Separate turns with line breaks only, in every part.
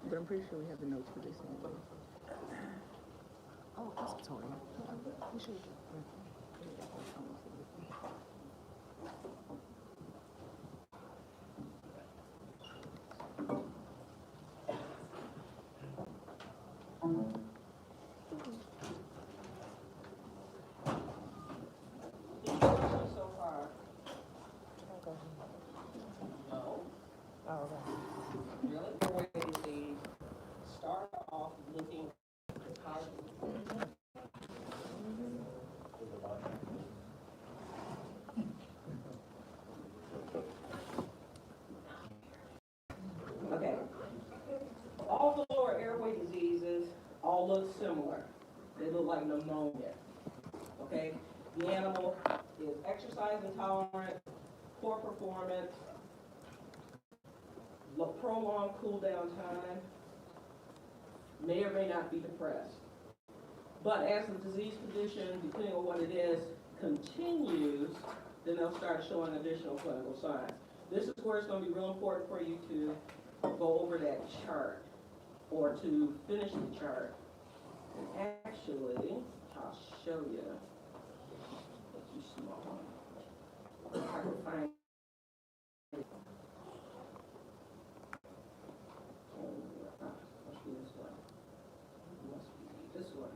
But I'm pretty sure we have the notes for this one. Oh, that's Tori. We should.
So far. No.
Oh, okay.
Really? The way they start off looking how okay. All the lower airway diseases all look similar. They look like pneumonia. Okay? The animal is exercise intolerant, poor performance, prolonged cool down time, may or may not be depressed. But as the disease condition, depending on what it is, continues, then they'll start showing additional clinical signs. This is where it's going to be real important for you to go over that chart or to finish the chart. And actually, I'll show you. It's too small. If I can find it. Must be this one. Must be this one.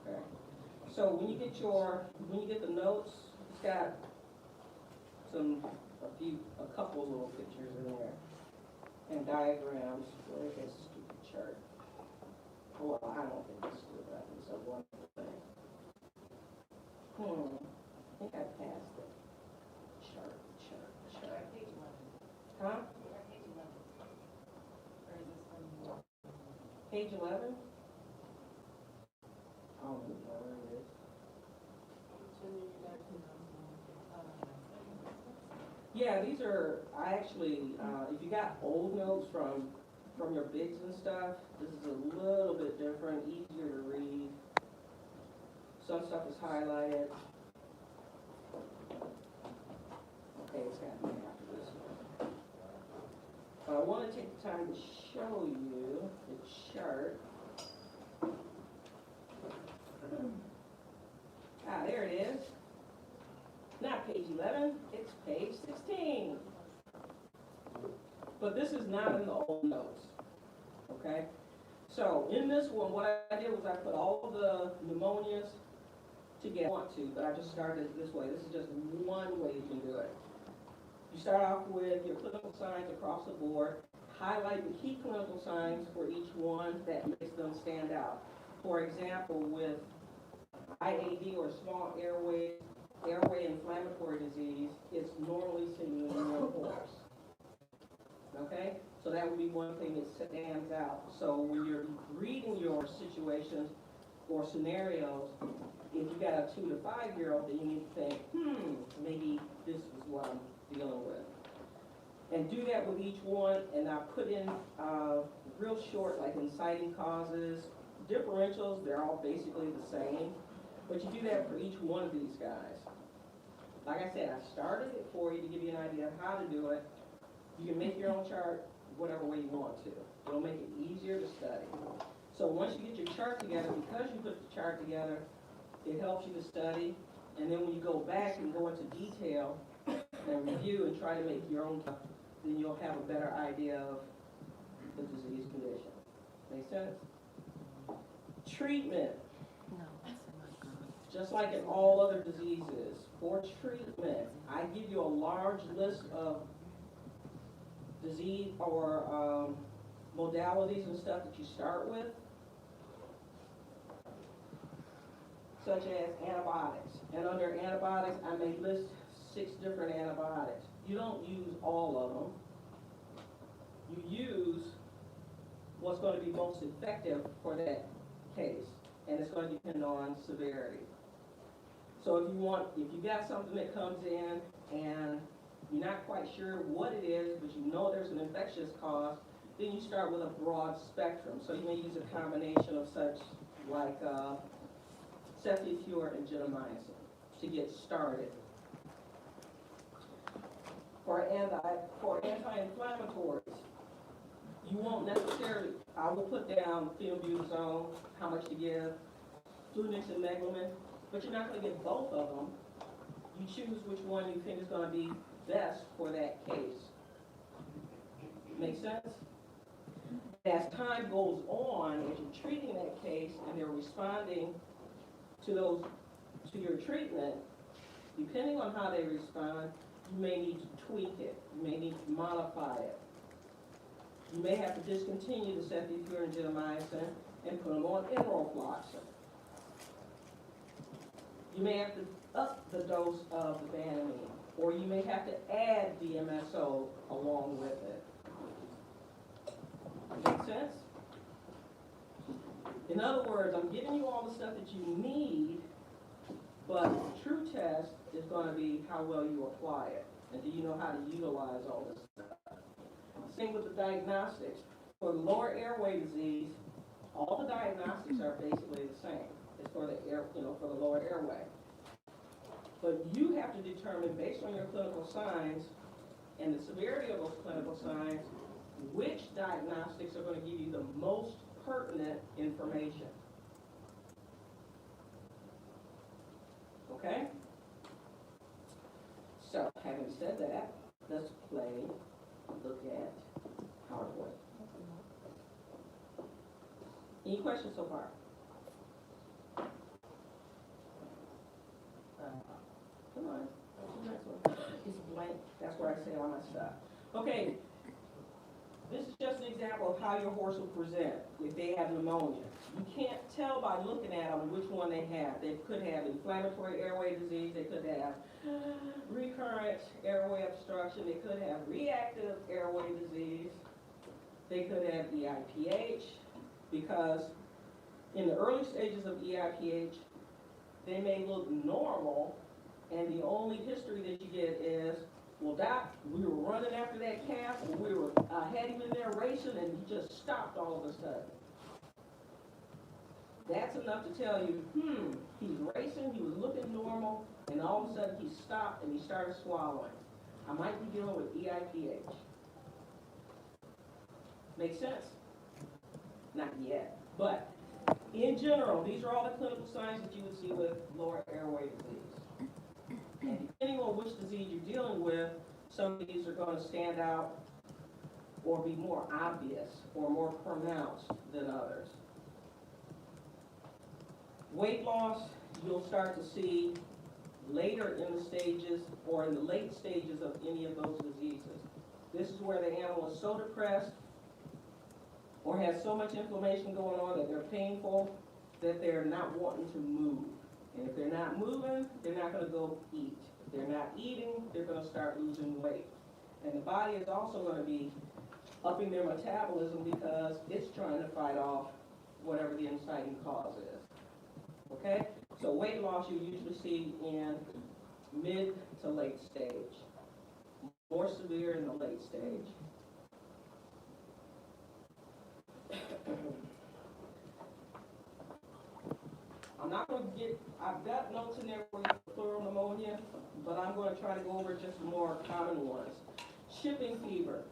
Okay. So when you get the notes, it's got a couple little pictures in there and diagrams. Where's that stupid chart? Well, I don't think it's stupid. It's a wonderful thing. I think I passed it. Chart. Huh? Page 11? I don't know where it is. Yeah, these are, I actually, if you got old notes from your bigs and stuff, this is a little bit different, easier to read. Some stuff is highlighted. Okay, it's got me after this one. But I want to take the time to show you the chart. There it is. Not page 11, it's page 16. But this is not in the old notes, okay? So in this one, what I did was I put all of the pneumonias together. I want to, but I just started it this way. This is just one way you can do it. You start off with your clinical signs across the board, highlight the key clinical signs for each one that makes them stand out. For example, with IAD or small airway inflammatory disease, it's normally seen in one horse. Okay? So that would be one thing that stands out. So when you're reading your situations or scenarios, if you got a 2 to 5 year old, then you need to think, maybe this is what I'm dealing with. And do that with each one, and I put in real short, like inciting causes, differentials, they're all basically the same. But you do that for each one of these guys. Like I said, I started it for you to give you an idea of how to do it. You can make your own chart whatever way you want to. It'll make it easier to study. So once you get your chart together, because you put the chart together, it helps you to study. And then when you go back and go into detail and review and try to make your own, then you'll have a better idea of the disease condition. Make sense? Treatment. Just like in all other diseases, for treatment, I give you a large list of disease or modalities and stuff that you start with, such as antibiotics. And under antibiotics, I may list 6 different antibiotics. You don't use all of them. You use what's going to be most effective for that case, and it's going to depend on severity. So if you got something that comes in and you're not quite sure what it is, but you know there's an infectious cause, then you start with a broad spectrum. So you may use a combination of such like ceftiofur and gentamicin to get started. For anti-inflammatories, you won't necessarily, I will put down phenylbutazone, how much to give, Flunix and Meglumine, but you're not going to get both of them. You choose which one you think is going to be best for that case. Make sense? As time goes on, as you're treating that case and they're responding to your treatment, depending on how they respond, you may need to tweak it. You may need to modify it. You may have to discontinue the ceftiofur and gentamicin and put them on enrofloxacin. You may have to up the dose of the Banamine, or you may have to add DMSO along with it. Make sense? In other words, I'm giving you all the stuff that you need, but the true test is going to be how well you apply it. And do you know how to utilize all this stuff? Same with the diagnostics. For the lower airway disease, all the diagnostics are basically the same. It's for the for the lower airway. But you have to determine, based on your clinical signs and the severity of those clinical signs, which diagnostics are going to give you the most pertinent information. Okay? So, having said that, let's look at PowerPoint. Any questions so far? Come on, that's the next one. It's blank, that's where I say all my stuff. Okay, this is just an example of how your horse will present if they have pneumonia. You can't tell by looking at them which one they have. They could have inflammatory airway disease, they could have recurrent airway obstruction, they could have reactive airway disease, they could have EIPH, because in the early stages of EIPH, they may look normal, and the only history that you get is, well, doc, we were running after that calf, and we were had him in there racing, and he just stopped all of a sudden. That's enough to tell you, he's racing, he was looking normal, and all of a sudden he stopped and he started swallowing. I might be dealing with EIPH. Make sense? Not yet. But in general, these are all the clinical signs that you would see with lower airway disease. And depending on which disease you're dealing with, some of these are going to stand out or be more obvious or more pronounced than others. Weight loss, you'll start to see later in the stages or in the late stages of any of those diseases. This is where the animal is so depressed or has so much inflammation going on that they're painful that they're not wanting to move. And if they're not moving, they're not going to go eat. If they're not eating, they're going to start losing weight. And the body is also going to be upping their metabolism because it's trying to fight off whatever the inciting cause is. Okay? So weight loss you usually see in mid to late stage. More severe in the late stage. I'm not going to I've got notes in there for pleural pneumonia, but I'm going to try to go over just the more common ones. Shipping fever.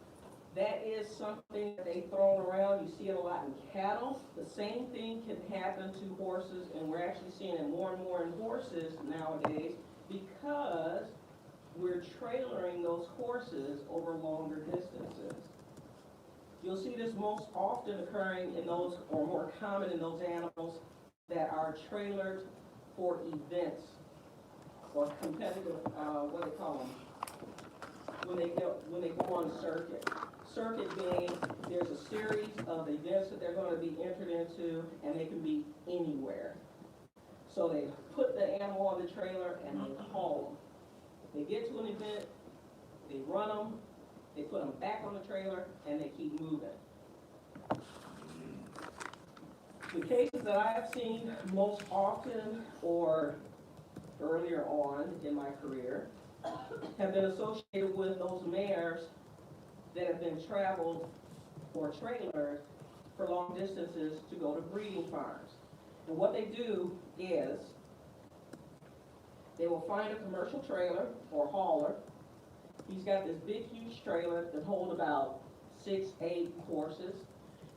That is something that they throw around. You see it a lot in cattle. The same thing can happen to horses, and we're actually seeing it more and more in horses nowadays because we're trailering those horses over longer distances. You'll see this most often occurring in those, or more common in those animals that are trailered for events or competitive, what they call them, when they go on circuit. Circuit being there's a series of events that they're going to be entered into, and they can be anywhere. So they put the animal on the trailer and they haul them. They get to an event, they run them, they put them back on the trailer, and they keep moving. The cases that I have seen most often or earlier on in my career have been associated with those mares that have been traveled or trailers for long distances to go to breeding farms. And what they do is they will find a commercial trailer or hauler. He's got this big, huge trailer that holds about 6, 8 horses.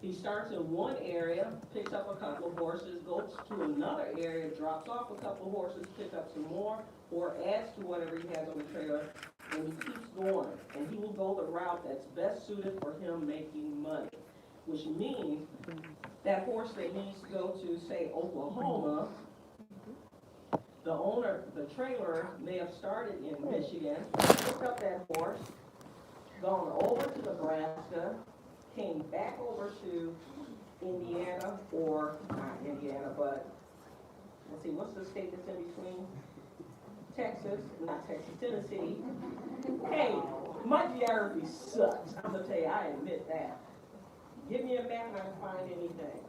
He starts in one area, picks up a couple of horses, goes to another area, drops off a couple of horses, picks up some more, or adds to whatever he has on the trailer, and he keeps going. And he will go the route that's best suited for him making money, which means that horse that needs to go to, say, Oklahoma, the owner, the trailer may have started in Michigan, picked up that horse, gone over to Nebraska, came back over to Indiana, or not Indiana, but let's see, what's the state that's in between? Texas, not Texas, Tennessee. Hey, my geography sucks. I'm gonna tell you, I admit that. Give me a map and I can find anything.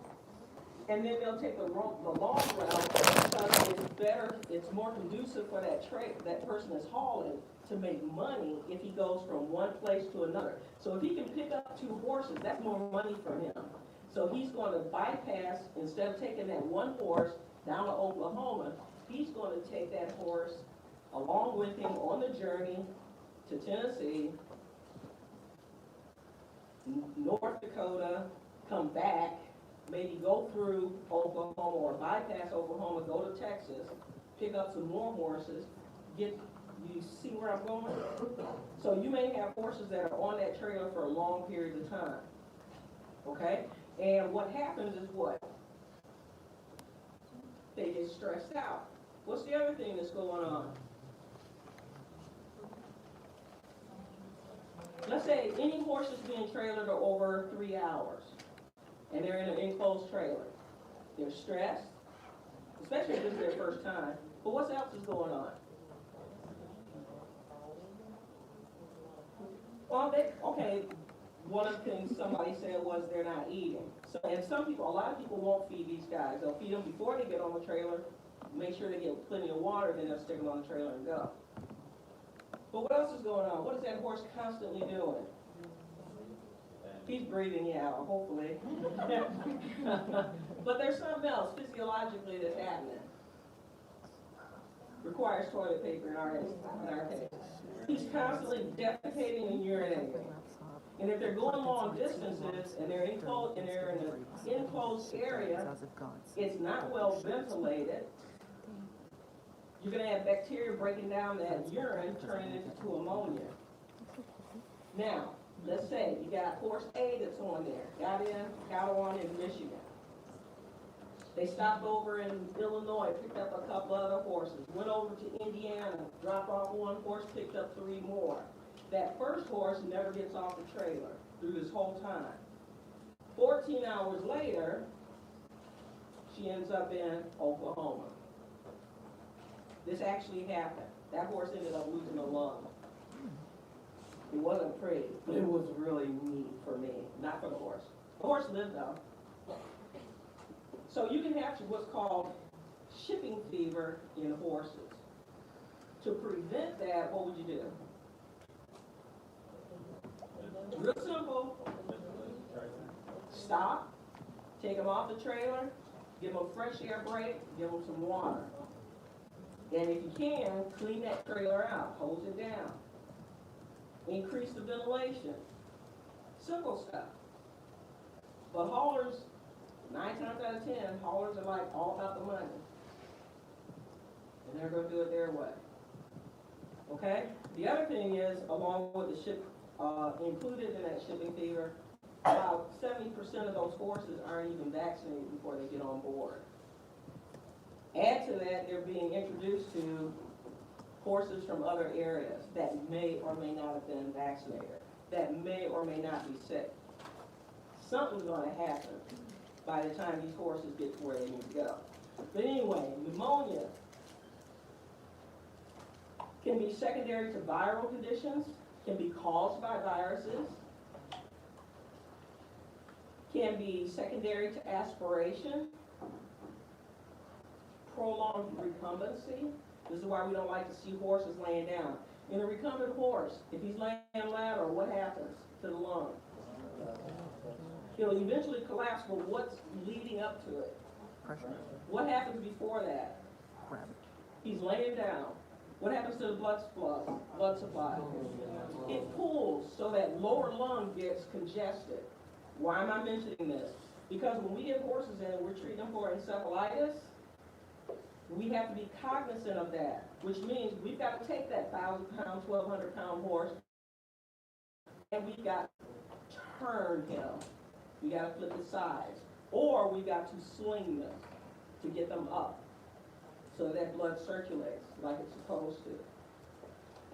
And then they'll take the long route because it's better, it's more conducive for that person is hauling to make money if he goes from one place to another. So if he can pick up 2 horses, that's more money for him. So he's going to bypass, instead of taking that one horse down to Oklahoma, he's going to take that horse along with him on the journey to Tennessee, North Dakota, come back, maybe go through Oklahoma or bypass Oklahoma, go to Texas, pick up some more horses, you see where I'm going? So you may have horses that are on that trailer for a long period of time, okay? And what happens is what? They get stressed out. What's the other thing that's going on? Let's say any horse is being trailered for over 3 hours, and they're in an enclosed trailer. They're stressed, especially if this is their first time. But what else is going on? Well, okay, one of the things somebody said was they're not eating. So, and a lot of people won't feed these guys. They'll feed them before they get on the trailer, make sure they get plenty of water, then they'll stick them on the trailer and go. But what else is going on? What is that horse constantly doing? He's breathing you out, hopefully. But there's something else physiologically that's happening. Requires toilet paper in our case. He's constantly defecating and urinating. And if they're going long distances and they're in an enclosed area, it's not well ventilated. You're going to have bacteria breaking down that urine, turning it into ammonia. Now, let's say you got horse A that's on there, got on in Michigan. They stopped over in Illinois, picked up a couple other horses, went over to Indiana, dropped off one horse, picked up 3 more. That first horse never gets off the trailer through this whole time. 14 hours later, she ends up in Oklahoma. This actually happened. That horse ended up losing a lung. It wasn't pretty, but it was really neat for me, not for the horse. The horse lived though. So you can have what's called shipping fever in horses. To prevent that, what would you do? Real simple. Stop, take them off the trailer, give them a fresh air break, give them some water. And if you can, clean that trailer out, hose it down. Increase the ventilation. Simple stuff. But haulers, 9 times out of 10, haulers are like all about the money. And they're going to do it their way. Okay? The other thing is, along with the ship, included in that shipping fever, about 70% of those horses aren't even vaccinated before they get on board. Add to that, they're being introduced to horses from other areas that may or may not have been vaccinated, that may or may not be sick. Something's going to happen by the time these horses get to where they need to go. But anyway, pneumonia can be secondary to viral conditions, can be caused by viruses, can be secondary to aspiration, prolonged recumbency. This is why we don't like to see horses laying down. In a recumbent horse, if he's laying louder, what happens to the lung? It'll eventually collapse, but what's leading up to it?
Pressure.
What happens before that?
Gravity.
He's laying down. What happens to the blood supply? It pulls so that lower lung gets congested. Why am I mentioning this? Because when we get horses in and we're treating them for encephalitis, we have to be cognizant of that, which means we've got to take that 1,000-pound, 1,200-pound horse, and we've got to turn him. We got to flip his sides, or we got to sling them to get them up so that blood circulates like it's supposed to.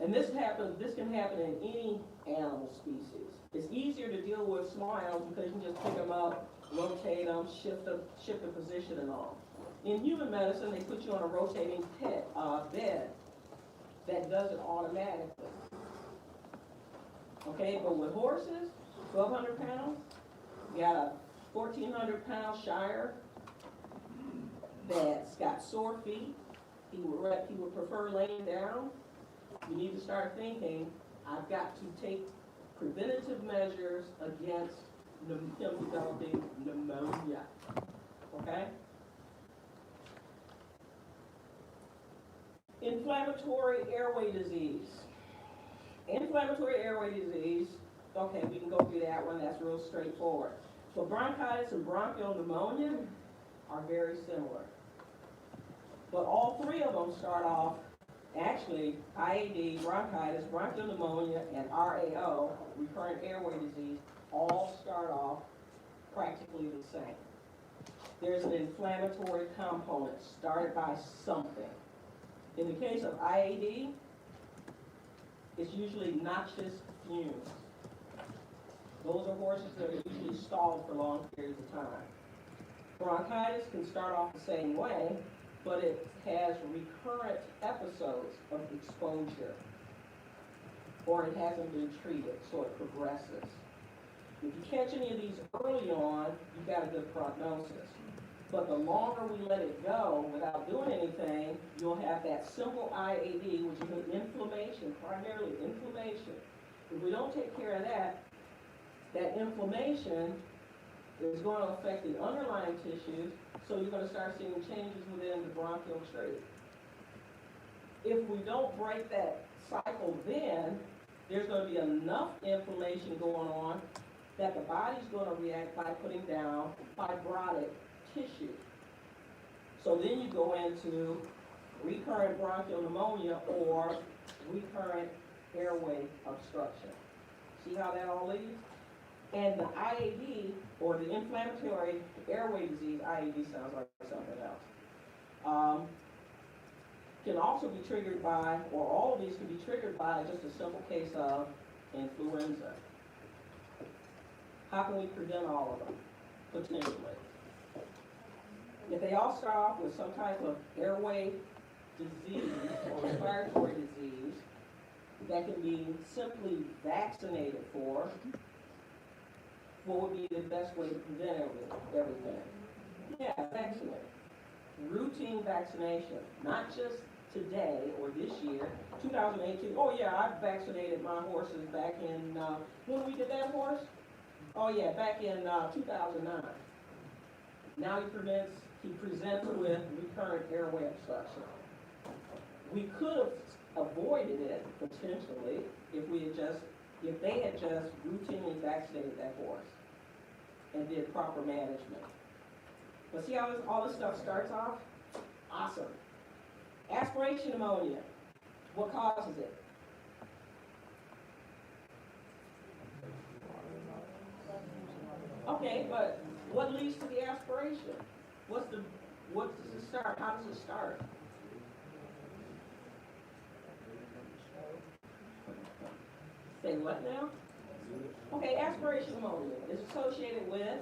And this can happen in any animal species. It's easier to deal with small animals because you can just pick them up, rotate them, shift the position and all. In human medicine, they put you on a rotating bed that does it automatically. Okay, but with horses, 1,200 pounds, you got a 1,400-pound Shire that's got sore feet. He would prefer laying down. You need to start thinking, I've got to take preventative measures against him developing pneumonia. Okay? Inflammatory airway disease. Inflammatory airway disease, okay, we can go through that one, that's real straightforward. But bronchitis and bronchial pneumonia are very similar. But all three of them start off, actually, IAD, bronchitis, bronchial pneumonia, and RAO, recurrent airway disease, all start off practically the same. There's an inflammatory component started by something. In the case of IAD, it's usually noxious fumes. Those are horses that are usually stalled for long periods of time. Bronchitis can start off the same way, but it has recurrent episodes of exposure, or it hasn't been treated, so it progresses. If you catch any of these early on, you've got a good prognosis. But the longer we let it go without doing anything, you'll have that simple IAD, which is an inflammation, primarily inflammation. If we don't take care of that, that inflammation is going to affect the underlying tissues, so you're going to start seeing changes within the bronchial tree. If we don't break that cycle then, there's going to be enough inflammation going on that the body's going to react by putting down fibrotic tissue. So then you go into recurrent bronchial pneumonia or recurrent airway obstruction. See how that all leads? And the IAD, or the inflammatory airway disease, IAD sounds like something else, can also be triggered by, or all of these can be triggered by just a simple case of influenza. How can we prevent all of them? Potentially. If they all start off with some type of airway disease or respiratory disease that can be simply vaccinated for, what would be the best way to prevent everything? Yeah, vaccinate. Routine vaccination, not just today or this year, 2018. Oh yeah, I vaccinated my horses back in, when we did that horse? Oh yeah, back in 2009. Now he presents with recurrent airway obstruction. We could have avoided it potentially if they had just routinely vaccinated that horse and did proper management. But see how all this stuff starts off? Awesome. Aspiration pneumonia. What causes it? Okay, but what leads to the aspiration? What does it start? How does it start? Say what now? Okay, aspiration pneumonia is associated with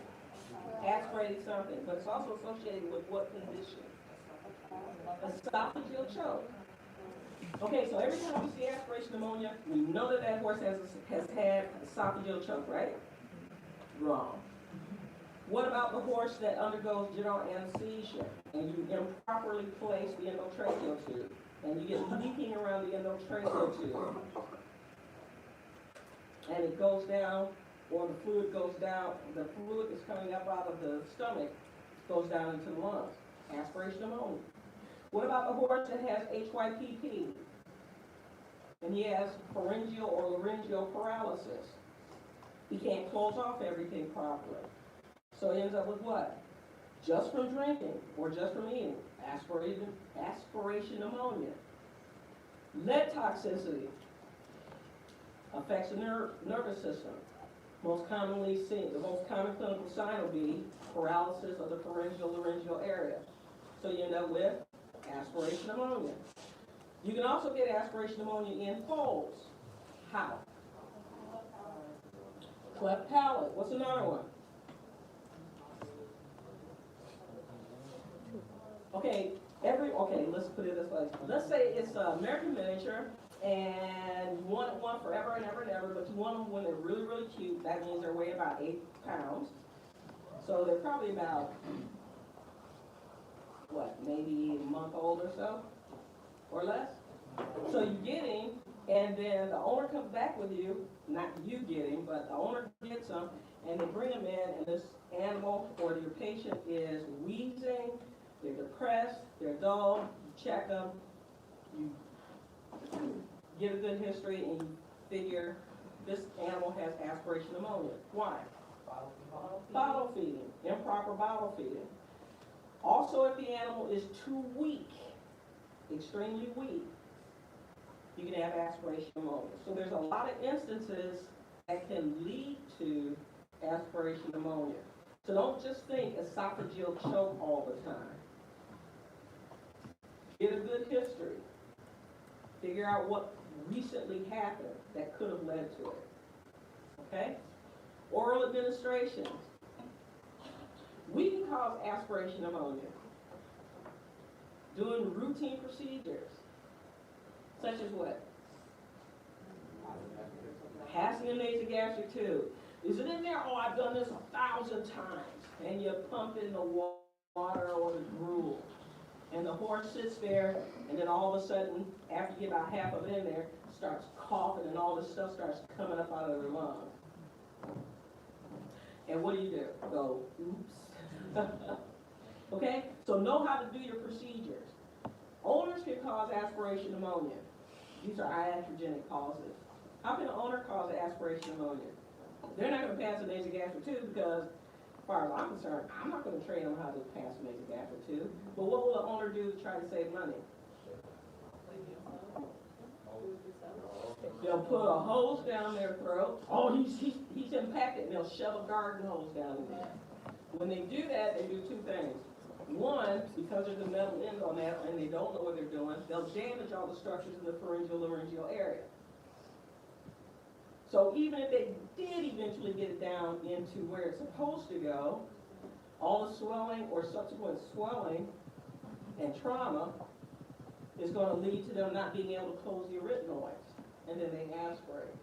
aspirating something, but it's also associated with what condition? Esophageal choke. Okay, so every time we see aspiration pneumonia, we know that that horse has had esophageal choke, right? Wrong. What about the horse that undergoes general anesthesia and you improperly place the endotracheal tube and you get leaking around the endotracheal tube and it goes down or the fluid goes down, the fluid that's coming up out of the stomach goes down into the lungs. Aspiration pneumonia. What about the horse that has HYPP? And he has pharyngeal or laryngeal paralysis. He can't close off everything properly. So he ends up with what? Just from drinking or just from eating, aspiration pneumonia. Lead toxicity affects the nervous system. Most commonly seen, the most common clinical sign will be paralysis of the pharyngeal laryngeal area. So you end up with aspiration pneumonia. You can also get aspiration pneumonia in folds. How? Cleft palate. What's another one? Okay, let's put it this way. Let's say it's an American miniature, and you want one forever and ever and ever, but you want them when they're really, really cute. That means they weigh about 8 pounds. So they're probably about, maybe a month old or so, or less. So you get him, and then the owner comes back with you, not you get him, but the owner gets him, and they bring him in, and this animal or your patient is wheezing, they're depressed, they're dull, you check them, you get a good history, and you figure this animal has aspiration pneumonia. Why? Bottle feeding, improper bottle feeding. Also, if the animal is too weak, extremely weak, you can have aspiration pneumonia. So there's a lot of instances that can lead to aspiration pneumonia. So don't just think esophageal choke all the time. Get a good history. Figure out what recently happened that could have led to it. Okay? Oral administrations. We can cause aspiration pneumonia doing routine procedures, such as what? Passing a nasogastric tube. Is it in there? Oh, I've done this 1,000 times. And you pump in the water or the gruel. And the horse sits there, and then all of a sudden, after you get about half of it in there, starts coughing, and all this stuff starts coming up out of their lungs. And what do? Go, oops. Okay? So know how to do your procedures. Owners can cause aspiration pneumonia. These are iatrogenic causes. How can an owner cause aspiration pneumonia? They're not going to pass a nasogastric tube because, as far as I'm concerned, I'm not going to train them how to pass a nasogastric tube. But what will an owner do to try to save money? They'll put a hose down their throat. Oh, he's impacted. And they'll shove a garden hose down in there. When they do that, they do two things. One, because there's a metal end on that and they don't know what they're doing, they'll damage all the structures in the pharyngeal laryngeal area. So even if they did eventually get it down into where it's supposed to go, all the swelling or subsequent swelling and trauma is going to lead to them not being able to close the arytenoids, and then they aspirate.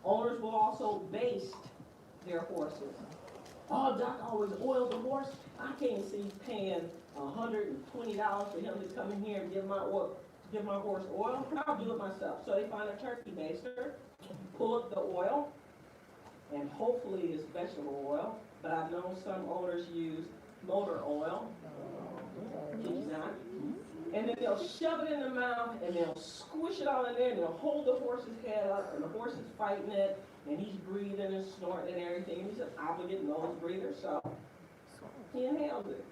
Owners will also baste their horses. Oh, doc always oiled the horse. I can't see paying $120 for him to come in here and give my horse oil. I'll do it myself. So they find a turkey baster, pull up the oil, and hopefully it's vegetable oil, but I've known some owners use motor oil. Kid you not. And then they'll shove it in their mouth, and they'll squish it all in there, and they'll hold the horse's head up, and the horse is fighting it, and he's breathing and snorting and everything, and he's an obligate nose breather, so he inhales it.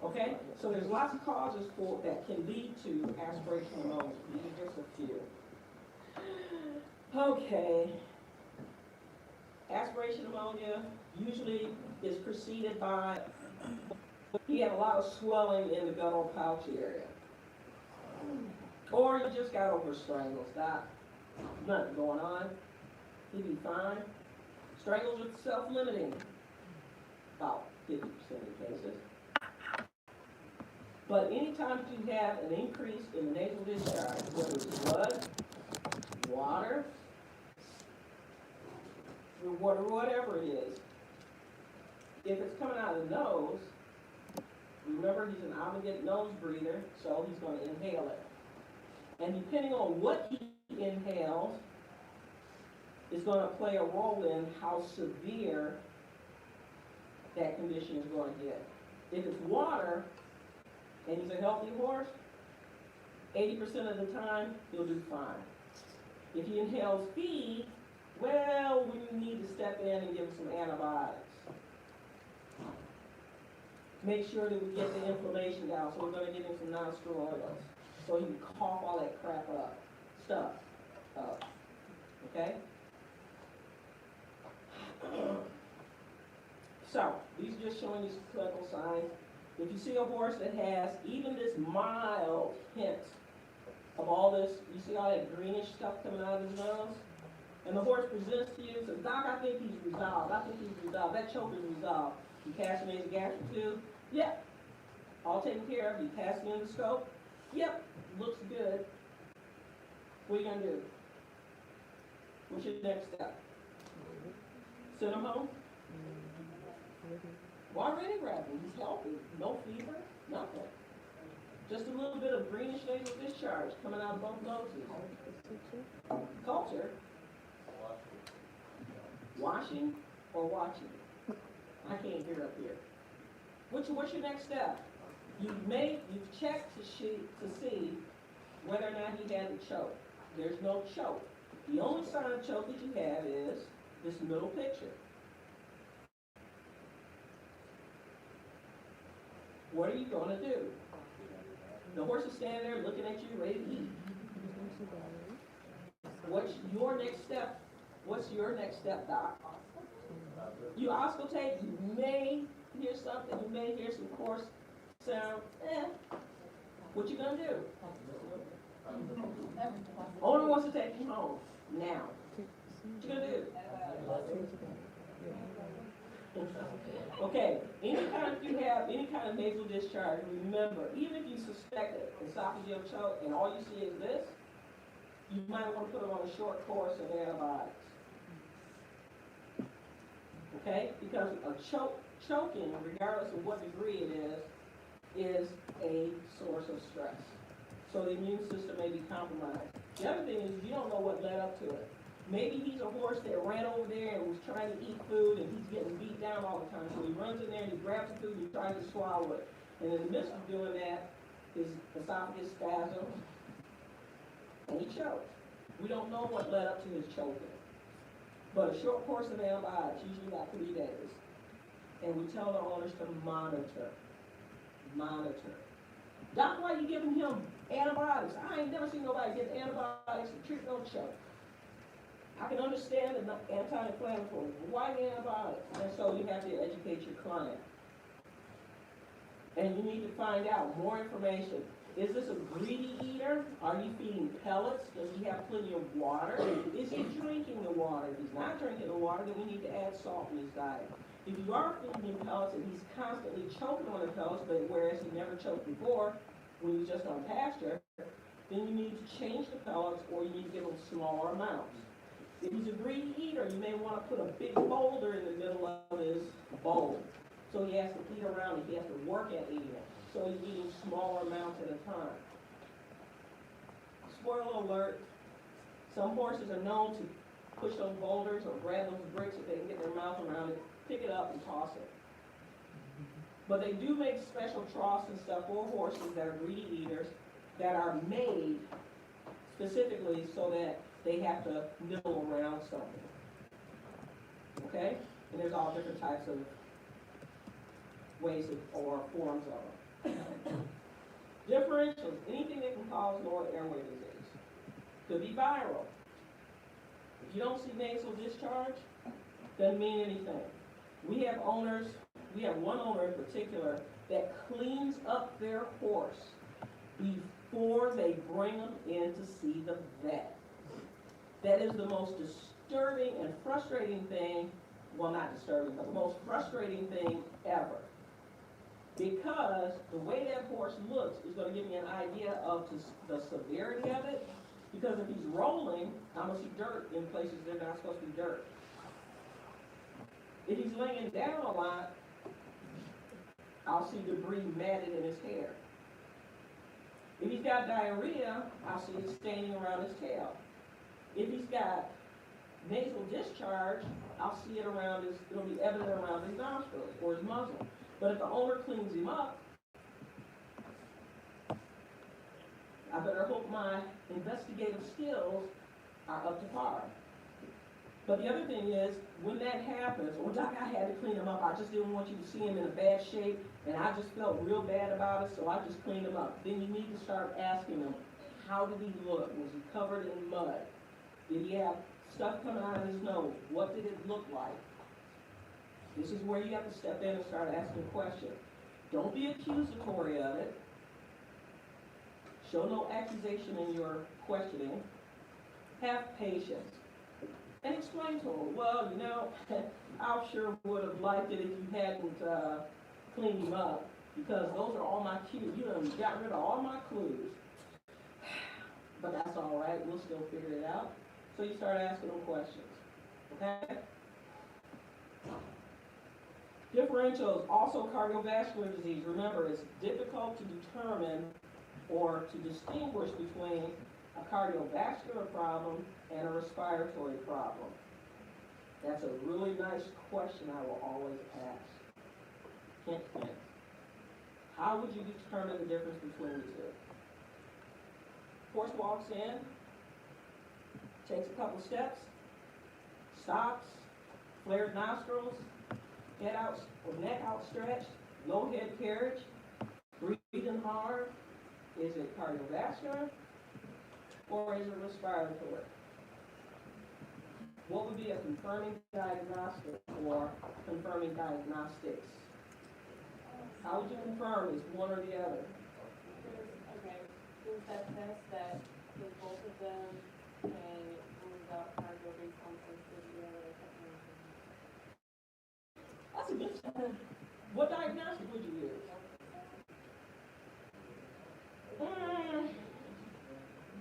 Okay? So there's lots of causes for that can lead to aspiration pneumonia. These are just a few. Okay. Aspiration pneumonia usually is preceded by, he had a lot of swelling in the guttural pouch area. Or you just got over strangles. Nothing going on. He'd be fine. Strangles are self-limiting. About 50% of the cases. But anytime you have an increase in the nasal discharge, whether it's blood, water, whatever it is, if it's coming out of the nose, remember he's an obligate nose breather, so he's going to inhale it. And depending on what he inhales, is going to play a role in how severe that condition is going to get. If it's water, and he's a healthy horse, 80% of the time, he'll do fine. If he inhales feed, well, we need to step in and give him some antibiotics. Make sure that we get the inflammation down, so we're going to give him some non-steroidals, so he can cough all that crap up, stuff up, okay? So, these are just showing you some clinical signs. If you see a horse that has even this mild hint of all this, you see all that greenish stuff coming out of his nose? And the horse presents to you and says, Doc, I think he's resolved. I think he's resolved. That choke is resolved. You pass him in the gastric tube? Yep. All taken care of. You pass him in the scope? Yep. Looks good. What are you going to do? What's your next step? Send him home? Why already grab him? He's healthy. No fever. Nothing. Just a little bit of greenish nasal discharge coming out of both noses. Culture. Washing or watching? I can't hear up here. What's your next step? You've checked to see whether or not he had a choke. There's no choke. The only sign of choke that you have is this middle picture. What are you going to do? The horse is standing there looking at you, ready to eat. What's your next step? What's your next step, Doc? You auscultate, you may hear something, you may hear some coarse sound. What you gonna do? Owner wants to take you home now. What you gonna do? Okay, anytime you have any kind of nasal discharge, remember, even if you suspect an esophageal choke and all you see is this, you might want to put them on a short course of antibiotics. Okay? Because choking, regardless of what degree it is a source of stress. So the immune system may be compromised. The other thing is you don't know what led up to it. Maybe he's a horse that ran over there and was trying to eat food and he's getting beat down all the time. So he runs in there and he grabs the food and he tries to swallow it. And in the midst of doing that, his esophagus spasms and he chokes. We don't know what led up to his choking. But a short course of antibiotics, usually about 3 days. And we tell the owners to monitor. Monitor. Doc, why are you giving him antibiotics? I ain't never seen nobody give antibiotics to treat no choke. I can understand the anti-inflammatory, but why antibiotics? And so you have to educate your client. And you need to find out more information. Is this a greedy eater? Are you feeding pellets? Does he have plenty of water? Is he drinking the water? If he's not drinking the water, then we need to add salt in his diet. If you are feeding him pellets and he's constantly choking on the pellets, but whereas he never choked before when he was just on pasture, then you need to change the pellets or you need to give him smaller amounts. If he's a greedy eater, you may want to put a big boulder in the middle of his bowl. So he has to eat around it. He has to work at eating it. So he's eating smaller amounts at a time. Spoiler alert, some horses are known to push those boulders or grab those bricks if they can get their mouth around it, pick it up and toss it. But they do make special troughs and stuff for horses that are greedy eaters that are made specifically so that they have to nibble around something. Okay? And there's all different types of ways or forms of them. Differentials, anything that can cause lower airway disease. Could be viral. If you don't see nasal discharge, doesn't mean anything. We have one owner in particular that cleans up their horse before they bring them in to see the vet. That is the most disturbing and frustrating thing, well not disturbing, but the most frustrating thing ever. Because the way that horse looks is going to give me an idea of the severity of it. Because if he's rolling, I'm going to see dirt in places they're not supposed to be dirt. If he's laying down a lot, I'll see debris matted in his hair. If he's got diarrhea, I'll see it staining around his tail. If he's got nasal discharge, I'll see it around his, it'll be evident around his nostrils or his muzzle. But if the owner cleans him up, I better hope my investigative skills are up to par. But the other thing is, when that happens, or Doc, I had to clean him up, I just didn't want you to see him in a bad shape, and I just felt real bad about it, so I just cleaned him up. Then you need to start asking him, how did he look? Was he covered in mud? Did he have stuff coming out of his nose? What did it look like? This is where you have to step in and start asking questions. Don't be accusatory of it. Show no accusation in your questioning. Have patience. And explain to him, well, you know, I sure would have liked it if you hadn't cleaned him up, because those are all my cues. You done got rid of all my clues. But that's all right. We'll still figure it out. So you start asking them questions. Okay? Differentials, also cardiovascular disease. Remember, it's difficult to determine or to distinguish between a cardiovascular problem and a respiratory problem. That's a really nice question I will always ask. Hint, hint. How would you determine the difference between the two? Horse walks in, takes a couple steps, stops, flared nostrils, head out or neck outstretched, low head carriage, breathing hard. Is it cardiovascular or is it respiratory? What would be a confirming diagnostic or confirming diagnostics? How would you confirm is one or the other?
Okay, there's that test that with both of them and it rules out cardio based on sensitivity or something.
That's a good one. What diagnostic would you use?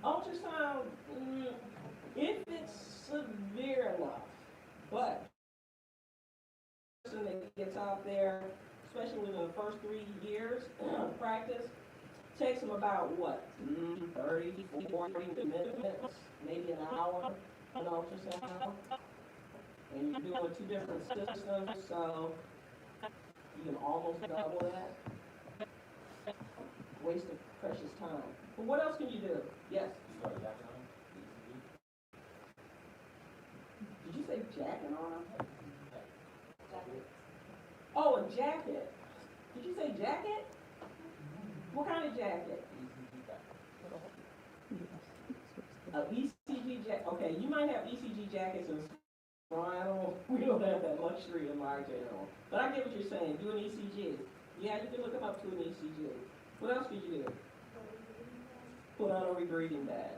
Ultrasound, if it's severe enough, but the person that gets out there, especially within the first 3 years of practice, takes them about what, 30, 40 minutes, maybe an hour, an ultrasound, and you're doing 2 different systems, so you can almost double that. Waste of precious time. But what else can you do? Yes? Did you say jacket on them? Oh, a jacket. Did you say jacket? What kind of jacket? A ECG jacket. Okay, you might have ECG jackets and we don't have that luxury in my channel. But I get what you're saying. Do an ECG. Yeah, you can look them up to an ECG. What else could you do? Put on a rebreathing bag.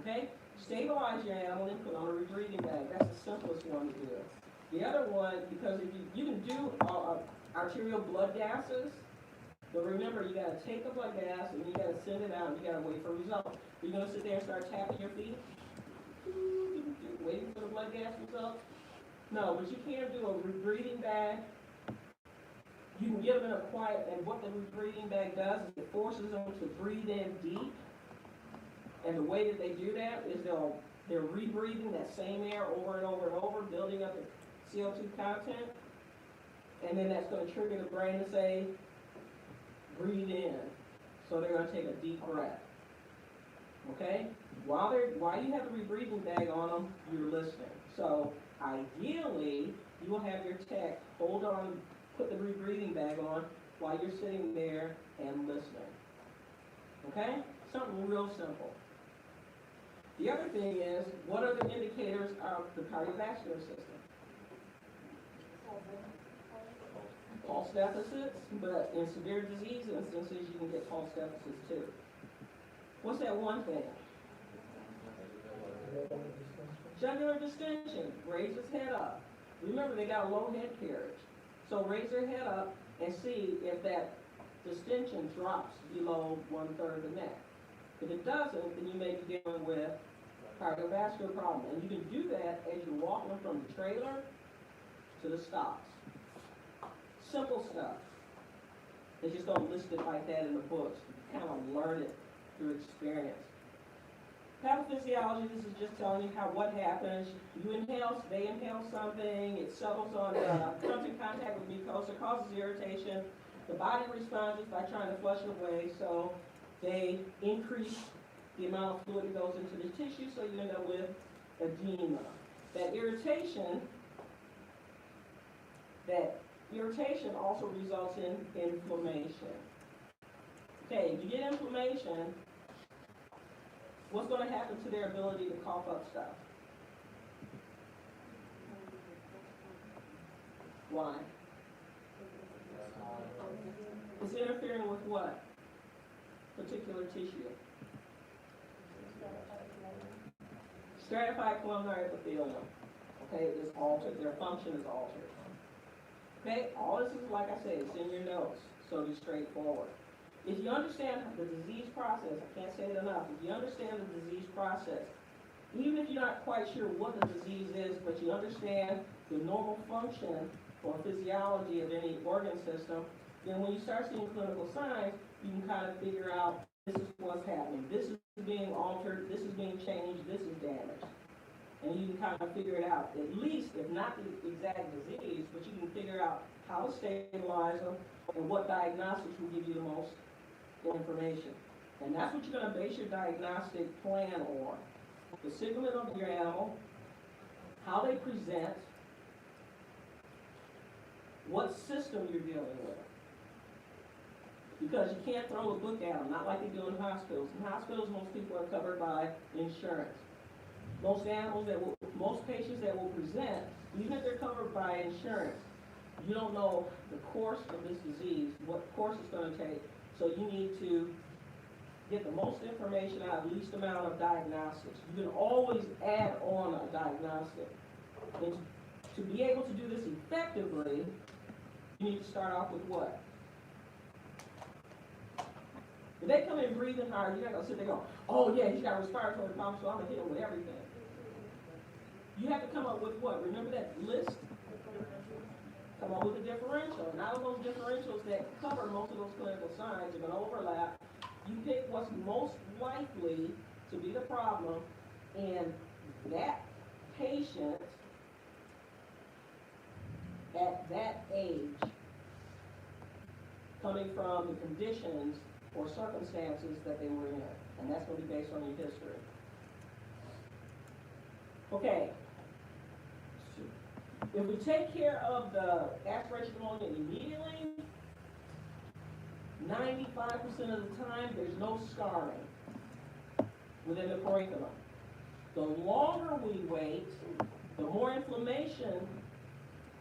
Okay? Stabilize your animal and put on a rebreathing bag. That's the simplest one to do. The other one, because if you can do arterial blood gases, but remember, you got to take the blood gas and you got to send it out and you got to wait for results. You're going to sit there and start tapping your feet, waiting for the blood gas results? No, but you can't do a rebreathing bag. You can give them a quiet, and what the rebreathing bag does is it forces them to breathe in deep. And the way that they do that is they're rebreathing that same air over and over and over, building up the CO2 content. And then that's going to trigger the brain to say, breathe in. So they're going to take a deep breath. Okay? While you have the rebreathing bag on them, you're listening. So ideally, you will have your tech hold on, put the rebreathing bag on while you're sitting there and listening. Okay? Something real simple. The other thing is, what are the indicators of the cardiovascular system? Pulse deficits, but in severe disease instances, you can get pulse deficits too. What's that one thing? Jugular distension. Raise his head up. Remember, they got a low head carriage. So raise their head up and see if that distension drops below 1/3 of the neck. If it doesn't, then you may be dealing with cardiovascular problem. And you can do that as you're walking from the trailer to the stops. Simple stuff. They just don't list it like that in the books. You kind of learn it through experience. Pathophysiology, this is just telling you what happens. You inhale, they inhale something, it settles on, comes in contact with mucosa, causes irritation. The body responds by trying to flush it away, so they increase the amount of fluid that goes into the tissue, so you end up with edema. That irritation also results in inflammation. Okay, if you get inflammation, what's going to happen to their ability to cough up stuff? Why? It's interfering with what? Particular tissue. Stratified columnar epithelium. Okay, is altered. Their function is altered. Okay, all this is, like I said, it's in your notes, so be straightforward. If you understand the disease process, I can't say it enough, if you understand the disease process, even if you're not quite sure what the disease is, but you understand the normal function or physiology of any organ system, then when you start seeing clinical signs, you can kind of figure out this is what's happening. This is being altered, this is being changed, this is damaged. And you can kind of figure it out, at least, if not the exact disease, but you can figure out how to stabilize them and what diagnostics will give you the most information. And that's what you're going to base your diagnostic plan on. The signaling of your animal, how they present, what system you're dealing with. Because you can't throw a book at them, not like they do in hospitals. In hospitals, most people are covered by insurance. Most patients that will present, even if they're covered by insurance, you don't know the course of this disease, what course it's going to take. So you need to get the most information out of the least amount of diagnostics. You can always add on a diagnostic. And to be able to do this effectively, you need to start off with what? If they come in breathing hard, you're not going to sit there and go, oh yeah, he's got a respiratory problem, so I'm going to hit him with everything. You have to come up with what? Remember that list? Come up with a differential. And out of those differentials that cover most of those clinical signs, you're going to overlap. You pick what's most likely to be the problem, and that patient at that age, coming from the conditions or circumstances that they were in. And that's going to be based on your history. Okay. If we take care of the aspiration pneumonia immediately, 95% of the time there's no scarring within the parenchyma. The longer we wait, the more inflammation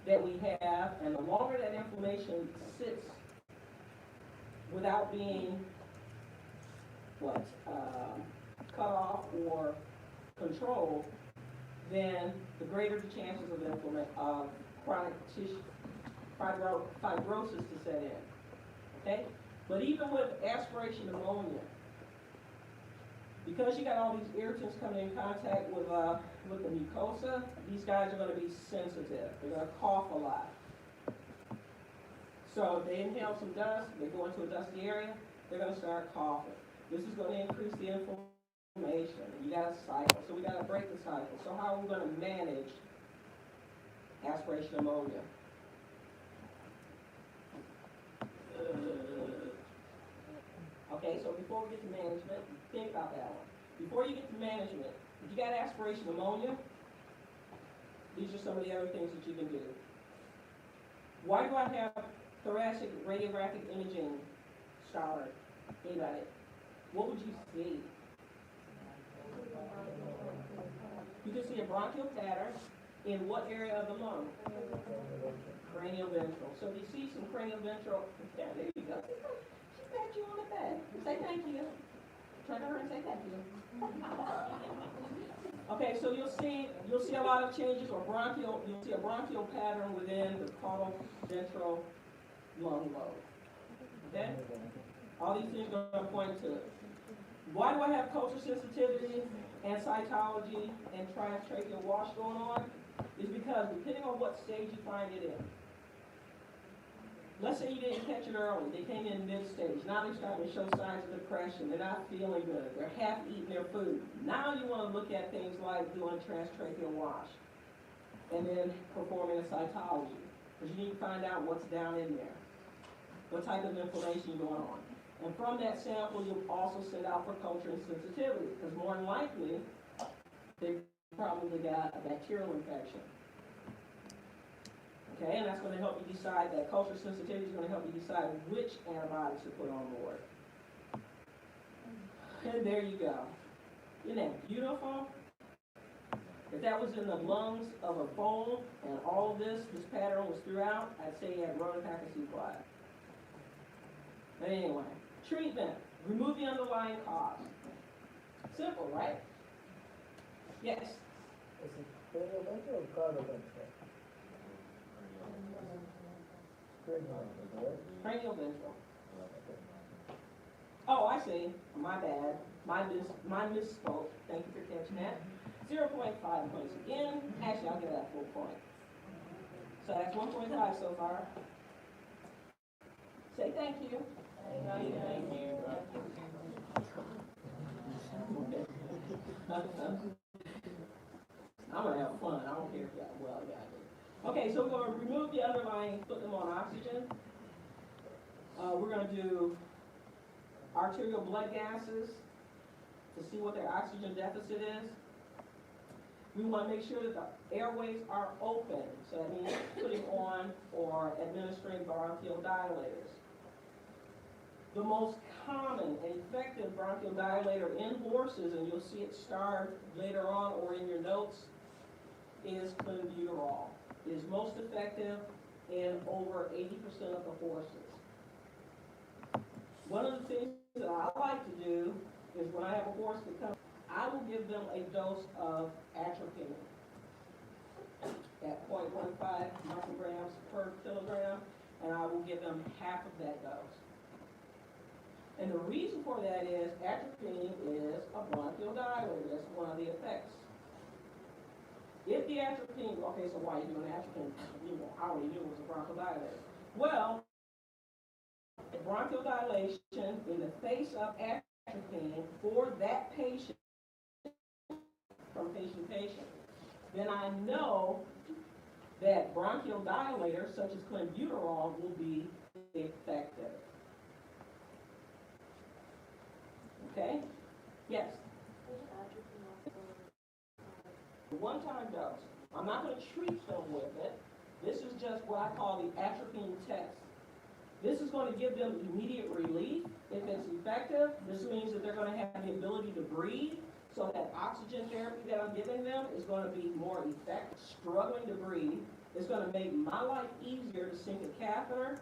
that we have, and the longer that inflammation sits without being cut off or controlled, then the greater the chances of chronic tissue fibrosis to set in. Okay? But even with aspiration pneumonia, because you got all these irritants coming in contact with the mucosa, these guys are going to be sensitive. They're going to cough a lot. So if they inhale some dust, they go into a dusty area, they're going to start coughing. This is going to increase the inflammation. You got a cycle, so we got to break the cycle. So how are we going to manage aspiration pneumonia? Okay, so before we get to management, think about that one. Before you get to management, if you got aspiration pneumonia, these are some of the other things that you can do. Why do I have thoracic radiographic imaging scholar? Anybody? What would you see? You can see a bronchial pattern in what area of the lung? Cranial ventral. So if you see some cranial ventral, yeah, there you go. She pat you on the back. Say thank you. Turn to her and say thank you. Okay, so you'll see a lot of changes you'll see a bronchial pattern within the caudal ventral lung lobe. Okay? All these things are going to point to it. Why do I have culture sensitivity and cytology and tritracheal wash going on? Is because depending on what stage you find it in, let's say you didn't catch it early. They came in mid-stage. Now they're starting to show signs of depression. They're not feeling good. They're half eating their food. Now you want to look at things like doing a transtracheal wash and then performing a cytology, because you need to find out what's down in there, what type of inflammation going on. And from that sample, you'll also send out for culture and sensitivity, because more than likely, they probably got a bacterial infection. Okay, and that's going to help you decide, that culture sensitivity is going to help you decide which antibiotics to put on board. And there you go. Isn't that beautiful? If that was in the lungs of a foal and all of this pattern was throughout, I'd say you had Rodenpacker C-fly. But anyway, treatment. Remove the underlying cause. Simple, right? Yes?
Is it periodontal or cardiodental?
Cranial ventral. Oh, I see. My bad. My misspoke. Thank you for catching that. 0.5 points again. Actually, I'll give that full point. So that's 1.5 so far. Say thank you. Thank you. I'm going to have fun. I don't care if y'all, well, yeah, I do. Okay, so we're going to remove the underlying, put them on oxygen. We're going to do arterial blood gases to see what their oxygen deficit is. We want to make sure that the airways are open. So that means putting on or administering bronchial dilators. The most common and effective bronchial dilator in horses, and you'll see it starred later on or in your notes, is clenbuterol. It is most effective in over 80% of the horses. One of the things that I like to do is when I have a horse that comes, I will give them a dose of atropine at 0.15 micrograms per kilogram, and I will give them half of that dose. And the reason for that is atropine is a bronchial dilator. That's one of the effects. If the atropine, okay, so why are you doing atropine? I already knew it was a bronchodilator. Well, bronchial dilation in the face of atropine for that patient, from patient to patient, then I know that bronchial dilators such as clenbuterol will be effective. Okay? Yes? One-time dose. I'm not going to treat them with it. This is just what I call the atropine test. This is going to give them immediate relief. If it's effective, this means that they're going to have the ability to breathe, so that oxygen therapy that I'm giving them is going to be more effective. Struggling to breathe is going to make my life easier to sink a catheter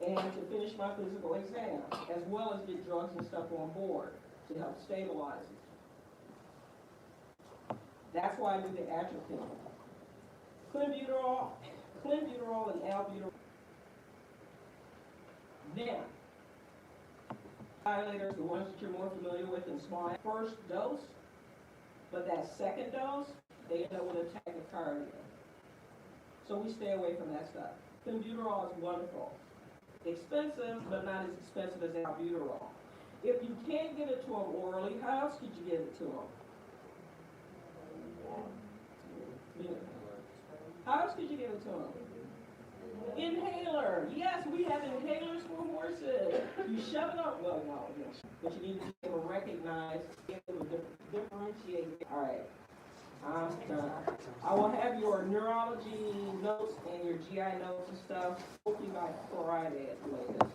and to finish my physical exam, as well as get drugs and stuff on board to help stabilize it. That's why I do the atropine. Clenbuterol and albuterol. Then, dilators, the ones that you're more familiar with in small, first dose, but that second dose, they end up with a tachycardia. So we stay away from that stuff. Clenbuterol is wonderful. Expensive, but not as expensive as albuterol. If you can't give it to them orally, how else could you give it to them? How else could you give it to them? Inhaler. Yes, we have inhalers for horses. You shove it up. Well, no, yes. But you need to be able to recognize, be able to differentiate. All right. I'm done. I will have your neurology notes and your GI notes and stuff hopefully by Friday at the latest.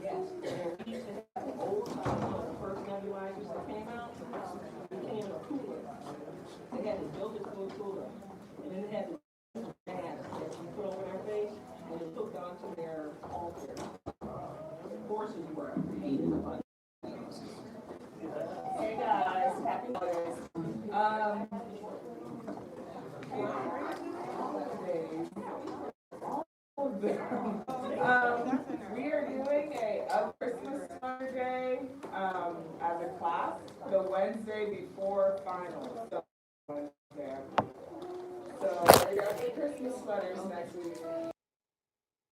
Yes, we used to have the old the first nebulizers that came out. It came in a cooler. They had it built into a cooler, and then it had the mask that you put over their face, and it hooked onto their halter. Horses were hated about it.
Hey guys, happy Mother's.
We are doing a Christmas Mother Day as a class the Wednesday before finals. So, Wednesday. So, we're gonna get Christmas sweaters next week.